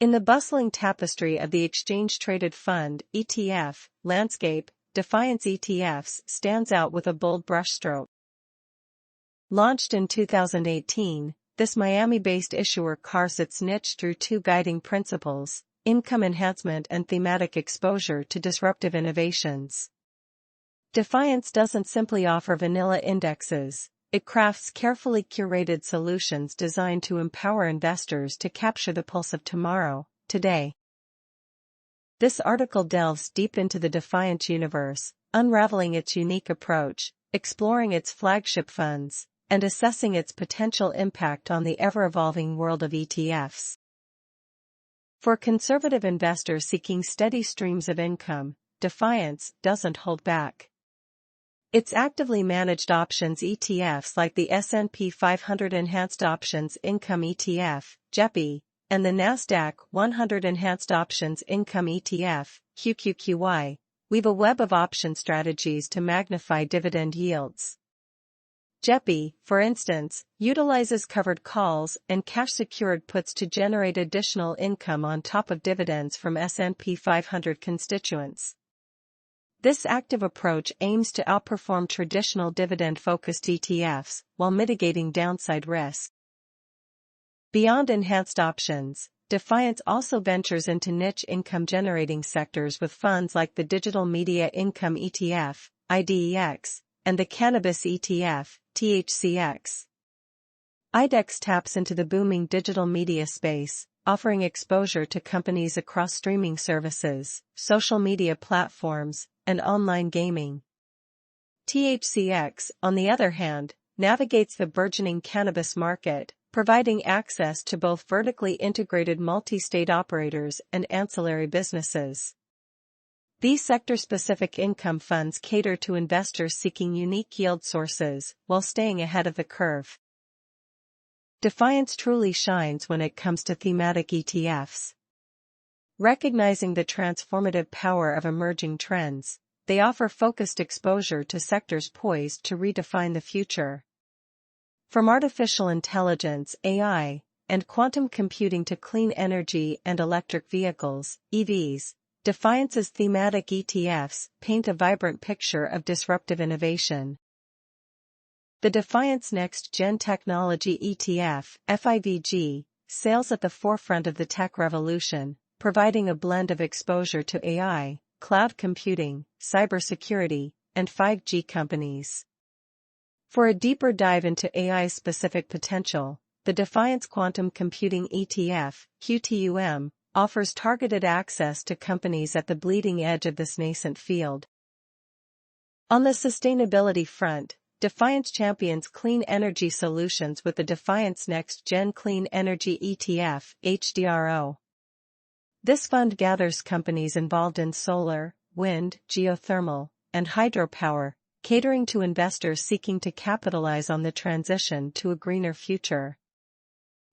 In the bustling tapestry of the exchange-traded fund (ETF) landscape, Defiance ETFs stands out with a bold brushstroke. Launched in 2018, this Miami-based issuer carves its niche through two guiding principles: income enhancement and thematic exposure to disruptive innovations. Defiance doesn't simply offer vanilla indexes, it crafts carefully curated solutions designed to empower investors to capture the pulse of tomorrow, today. This article delves deep into the Defiance universe, unraveling its unique approach, exploring its flagship funds, and assessing its potential impact on the ever-evolving world of ETFs. For conservative investors seeking steady streams of income, Defiance doesn't hold back. Its actively managed options ETFs like the S&P 500 Enhanced Options Income ETF, JEPI, and the NASDAQ 100 Enhanced Options Income ETF, QQQY, weave a web of option strategies to magnify dividend yields. JEPI, for instance, utilizes covered calls and cash-secured puts to generate additional income on top of dividends from S&P 500 constituents. This active approach aims to outperform traditional dividend-focused ETFs while mitigating downside risk. Beyond enhanced options, Defiance also ventures into niche income-generating sectors with funds like the Digital Media Income ETF, IDEX, and the Cannabis ETF, THCX. IDEX taps into the booming digital media space, offering exposure to companies across streaming services, social media platforms, and online gaming. THCX, on the other hand, navigates the burgeoning cannabis market, providing access to both vertically integrated multi-state operators and ancillary businesses. These sector-specific income funds cater to investors seeking unique yield sources while staying ahead of the curve. Defiance truly shines when it comes to thematic ETFs. Recognizing the transformative power of emerging trends, they offer focused exposure to sectors poised to redefine the future. From artificial intelligence (AI) and quantum computing to clean energy and electric vehicles (EVs), Defiance's thematic ETFs paint a vibrant picture of disruptive innovation. The Defiance Next Gen Technology ETF (FIVG) sails at the forefront of the tech revolution, providing a blend of exposure to AI, cloud computing, cybersecurity, and 5G companies. For a deeper dive into AI-specific potential, the Defiance Quantum Computing ETF, QTUM, offers targeted access to companies at the bleeding edge of this nascent field. On the sustainability front, Defiance champions clean energy solutions with the Defiance Next Gen Clean Energy ETF, HDRO. This fund gathers companies involved in solar, wind, geothermal, and hydropower, catering to investors seeking to capitalize on the transition to a greener future.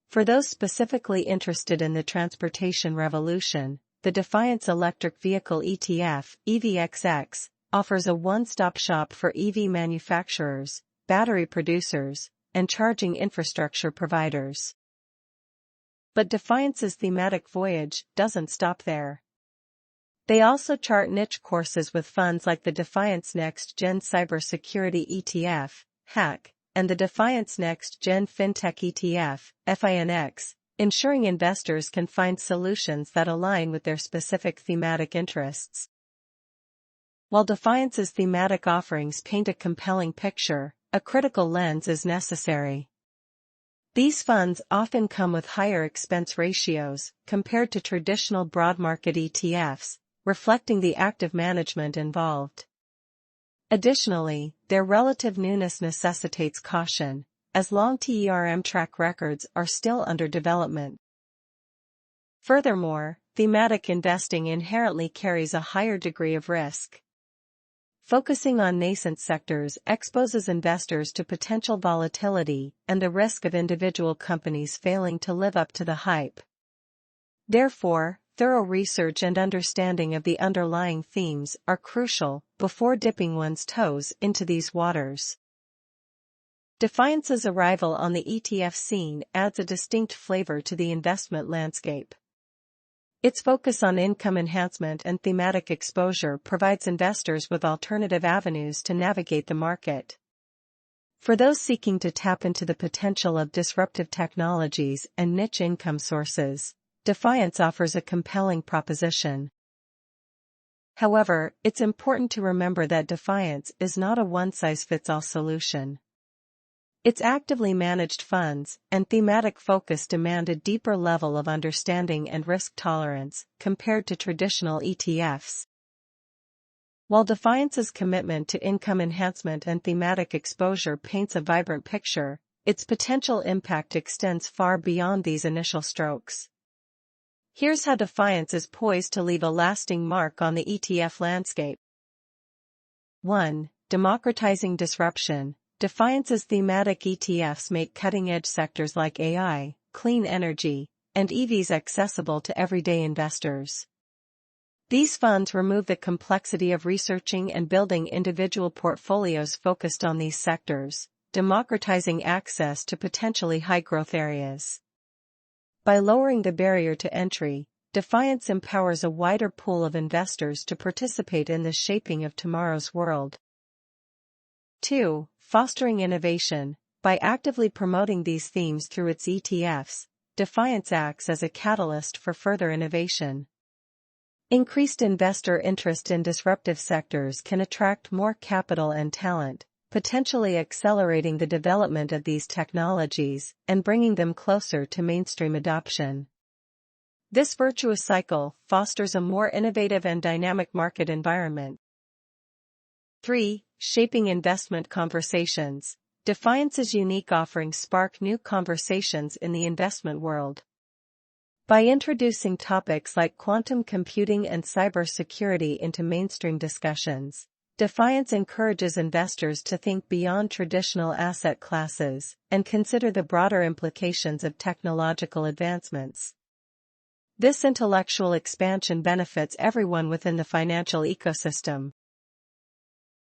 For those specifically interested in the transportation revolution, the Defiance Electric Vehicle ETF, EVXX, offers a one-stop shop for EV manufacturers, battery producers, and charging infrastructure providers. But Defiance's thematic voyage doesn't stop there. They also chart niche courses with funds like the Defiance Next Gen Cybersecurity ETF, HAC, and the Defiance Next Gen FinTech ETF, FINX, ensuring investors can find solutions that align with their specific thematic interests. While Defiance's thematic offerings paint a compelling picture, a critical lens is necessary. These funds often come with higher expense ratios compared to traditional broad market ETFs, reflecting the active management involved. Additionally, their relative newness necessitates caution, as long TERM track records are still under development. Furthermore, thematic investing inherently carries a higher degree of risk. Focusing on nascent sectors exposes investors to potential volatility and the risk of individual companies failing to live up to the hype. Therefore, thorough research and understanding of the underlying themes are crucial before dipping one's toes into these waters. Defiance's arrival on the ETF scene adds a distinct flavor to the investment landscape. Its focus on income enhancement and thematic exposure provides investors with alternative avenues to navigate the market. For those seeking to tap into the potential of disruptive technologies and niche income sources, Defiance offers a compelling proposition. However, it's important to remember that Defiance is not a one-size-fits-all solution. Its actively managed funds and thematic focus demand a deeper level of understanding and risk tolerance compared to traditional ETFs. While Defiance's commitment to income enhancement and thematic exposure paints a vibrant picture, its potential impact extends far beyond these initial strokes. Here's how Defiance is poised to leave a lasting mark on the ETF landscape. 1. Democratizing disruption. Defiance's thematic ETFs make cutting-edge sectors like AI, clean energy, and EVs accessible to everyday investors. These funds remove the complexity of researching and building individual portfolios focused on these sectors, democratizing access to potentially high-growth areas. By lowering the barrier to entry, Defiance empowers a wider pool of investors to participate in the shaping of tomorrow's world. 2. Fostering innovation. By actively promoting these themes through its ETFs, Defiance acts as a catalyst for further innovation. Increased investor interest in disruptive sectors can attract more capital and talent, potentially accelerating the development of these technologies and bringing them closer to mainstream adoption. This virtuous cycle fosters a more innovative and dynamic market environment. 3. Shaping investment conversations. Defiance's unique offerings spark new conversations in the investment world. By introducing topics like quantum computing and cybersecurity into mainstream discussions, Defiance encourages investors to think beyond traditional asset classes and consider the broader implications of technological advancements. This intellectual expansion benefits everyone within the financial ecosystem.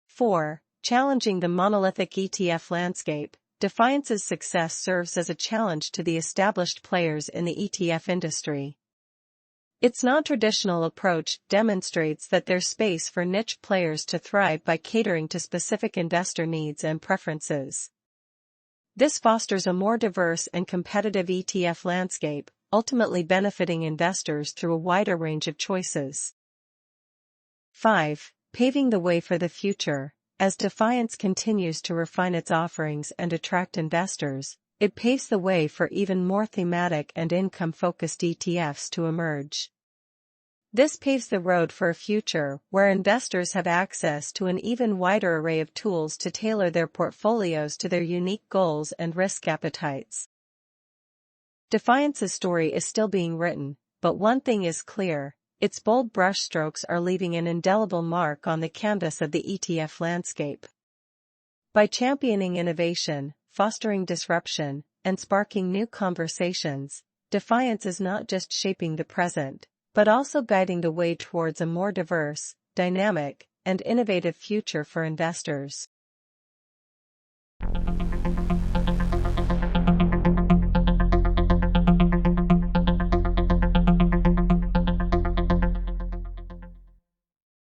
4. Challenging the monolithic ETF landscape. Defiance's success serves as a challenge to the established players in the ETF industry. Its non-traditional approach demonstrates that there's space for niche players to thrive by catering to specific investor needs and preferences. This fosters a more diverse and competitive ETF landscape, ultimately benefiting investors through a wider range of choices. 5. Paving the way for the future. As Defiance continues to refine its offerings and attract investors, it paves the way for even more thematic and income-focused ETFs to emerge. This paves the road for a future where investors have access to an even wider array of tools to tailor their portfolios to their unique goals and risk appetites. Defiance's story is still being written, but one thing is clear: its bold brushstrokes are leaving an indelible mark on the canvas of the ETF landscape. By championing innovation, fostering disruption, and sparking new conversations, Defiance is not just shaping the present, but also guiding the way towards a more diverse, dynamic, and innovative future for investors.